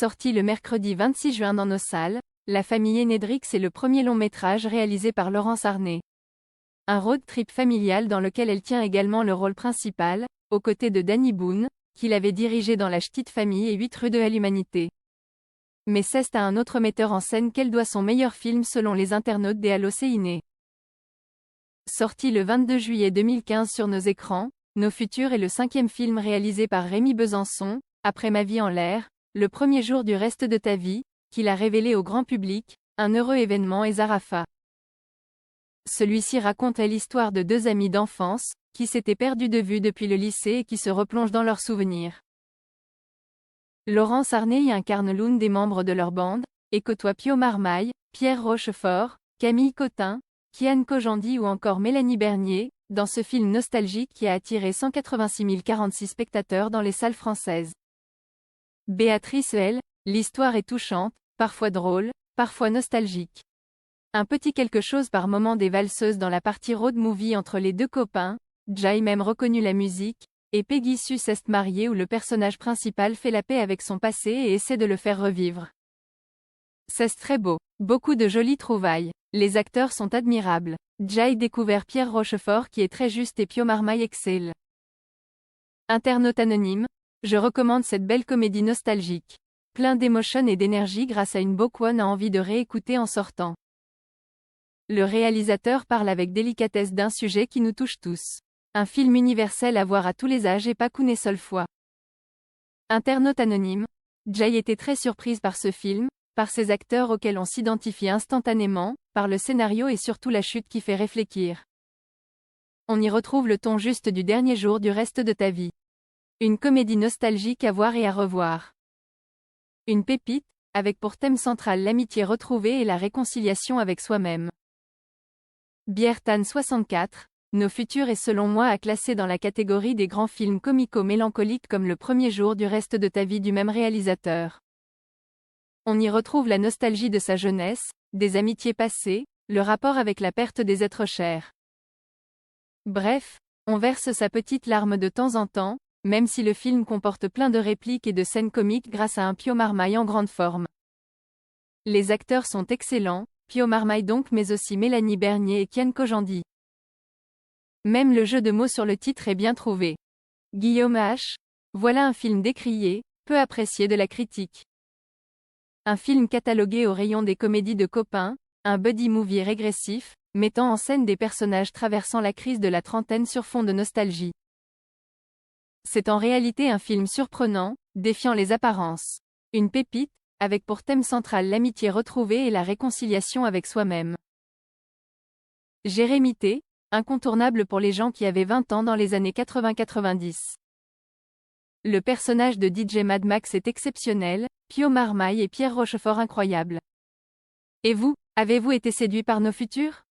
Sorti le mercredi 26 juin dans nos salles, La famille Hénédrix est le premier long métrage réalisé par Laurence Arnay. Un road trip familial dans lequel elle tient également le rôle principal, aux côtés de Danny Boone, qu'il avait dirigé dans La Ch'tite Famille et 8 rue de l'Humanité. Mais c'est à un autre metteur en scène qu'elle doit son meilleur film selon les internautes des Allociné. Sorti le 22 juillet 2015 sur nos écrans, Nos Futurs est le 5e film réalisé par Rémi Besançon, après Ma vie en l'air, le premier jour du reste de ta vie, qu'il a révélé au grand public, Un heureux événement et Zarafa. Celui-ci raconte l'histoire de deux amis d'enfance, qui s'étaient perdus de vue depuis le lycée et qui se replongent dans leurs souvenirs. Laurence Arnay y incarne l'une des membres de leur bande, et côtoie Pio Marmaille, Pierre Rochefort, Camille Cotin, Kian Kojandi ou encore Mélanie Bernier, dans ce film nostalgique qui a attiré 186 046 spectateurs dans les salles françaises. Béatrice, elle, l'histoire est touchante, parfois drôle, parfois nostalgique. Un petit quelque chose par moment des valseuses dans la partie road movie entre les deux copains, Jai même reconnu la musique, et Peggy Sue s'est mariée où le personnage principal fait la paix avec son passé et essaie de le faire revivre. C'est très beau. Beaucoup de jolies trouvailles. Les acteurs sont admirables. Jai découvert Pierre Rochefort qui est très juste et Pio Marmaille excelle. Internaute anonyme, je recommande cette belle comédie nostalgique. Plein d'émotion et d'énergie grâce à une Bokwon a envie de réécouter en sortant. Le réalisateur parle avec délicatesse d'un sujet qui nous touche tous. Un film universel à voir à tous les âges et pas qu'une seule fois. Internaute anonyme, Jai était très surprise par ce film, par ses acteurs auxquels on s'identifie instantanément, par le scénario et surtout la chute qui fait réfléchir. On y retrouve le ton juste du dernier jour du reste de ta vie. Une comédie nostalgique à voir et à revoir. Une pépite, avec pour thème central l'amitié retrouvée et la réconciliation avec soi-même. Biertan 64, Nos Futurs est selon moi à classer dans la catégorie des grands films comico-mélancoliques comme Le premier jour du reste de ta vie du même réalisateur. On y retrouve la nostalgie de sa jeunesse, des amitiés passées, le rapport avec la perte des êtres chers. Bref, on verse sa petite larme de temps en temps, même si le film comporte plein de répliques et de scènes comiques grâce à un Pio Marmaille en grande forme. Les acteurs sont excellents, Pio Marmaille donc mais aussi Mélanie Bernier et Kian Kojandi. Même le jeu de mots sur le titre est bien trouvé. Guillaume H. Voilà un film décrié, peu apprécié de la critique. Un film catalogué au rayon des comédies de copains, un buddy movie régressif, mettant en scène des personnages traversant la crise de la trentaine sur fond de nostalgie. C'est en réalité un film surprenant, défiant les apparences. Une pépite, avec pour thème central l'amitié retrouvée et la réconciliation avec soi-même. Jérémy T, incontournable pour les gens qui avaient 20 ans dans les années 80-90. Le personnage de DJ Mad Max est exceptionnel, Pio Marmaille et Pierre Rochefort incroyables. Et vous, avez-vous été séduit par Nos Futurs ?